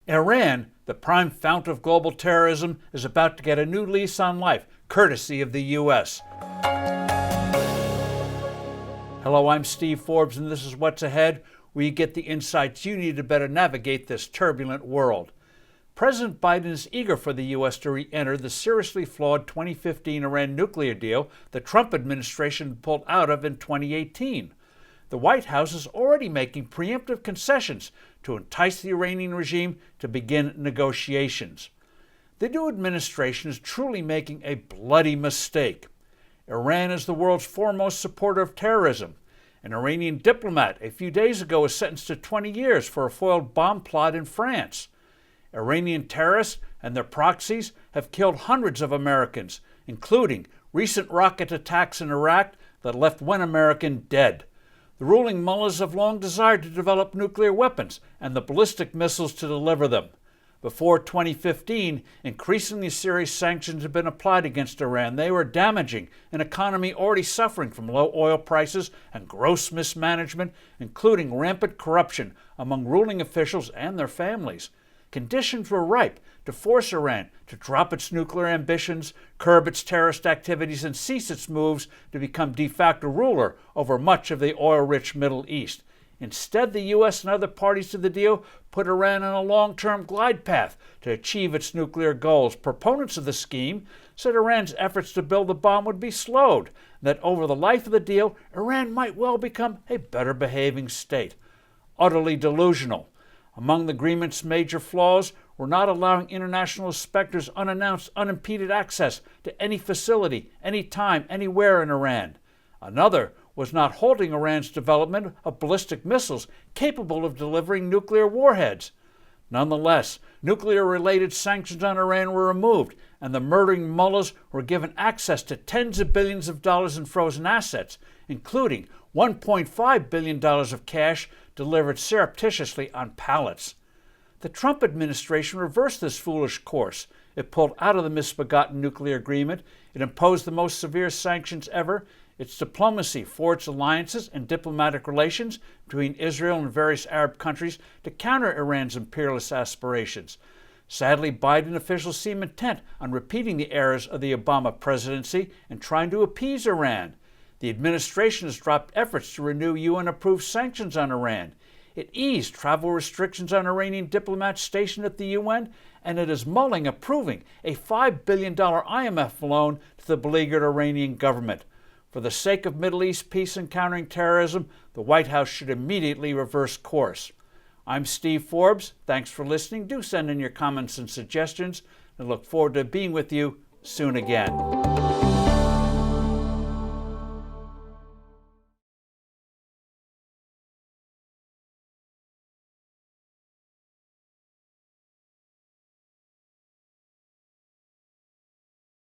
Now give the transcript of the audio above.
Iran, the prime fount of global terrorism, is about to get a new lease on life, courtesy of the U.S. Hello, I'm Steve Forbes, and this is What's Ahead, where you get the insights you need to better navigate this turbulent world. President Biden is eager for the U.S. to re-enter the seriously flawed 2015 Iran nuclear deal the Trump administration pulled out of in 2018. The White House is already making preemptive concessions to entice the Iranian regime to begin negotiations. The new administration is truly making a bloody mistake. Iran is the world's foremost supporter of terrorism. An Iranian diplomat a few days ago was sentenced to 20 years for a foiled bomb plot in France. Iranian terrorists and their proxies have killed hundreds of Americans, including recent rocket attacks in Iraq that left one American dead. The ruling mullahs have long desired to develop nuclear weapons and the ballistic missiles to deliver them. Before 2015, increasingly serious sanctions have been applied against Iran. They were damaging an economy already suffering from low oil prices and gross mismanagement, including rampant corruption among ruling officials and their families. Conditions were ripe to force Iran to drop its nuclear ambitions, curb its terrorist activities, and cease its moves to become de facto ruler over much of the oil-rich Middle East. Instead, the U.S. and other parties to the deal put Iran on a long-term glide path to achieve its nuclear goals. Proponents of the scheme said Iran's efforts to build the bomb would be slowed, that over the life of the deal, Iran might well become a better-behaving state. Utterly delusional. Among the agreement's major flaws were not allowing international inspectors unannounced, unimpeded access to any facility, anytime, anywhere in Iran. Another was not halting Iran's development of ballistic missiles capable of delivering nuclear warheads. Nonetheless, nuclear-related sanctions on Iran were removed, and the murdering mullahs were given access to tens of billions of dollars in frozen assets, including $1.5 billion of cash delivered surreptitiously on pallets. The Trump administration reversed this foolish course. It pulled out of the misbegotten nuclear agreement. It imposed the most severe sanctions ever. Its diplomacy forged alliances and diplomatic relations between Israel and various Arab countries to counter Iran's imperialist aspirations. Sadly, Biden officials seem intent on repeating the errors of the Obama presidency and trying to appease Iran. The administration has dropped efforts to renew UN-approved sanctions on Iran. It eased travel restrictions on Iranian diplomats stationed at the UN, and it is mulling approving a $5 billion IMF loan to the beleaguered Iranian government. For the sake of Middle East peace and countering terrorism, the White House should immediately reverse course. I'm Steve Forbes. Thanks for listening. Do send in your comments and suggestions. I look forward to being with you soon again.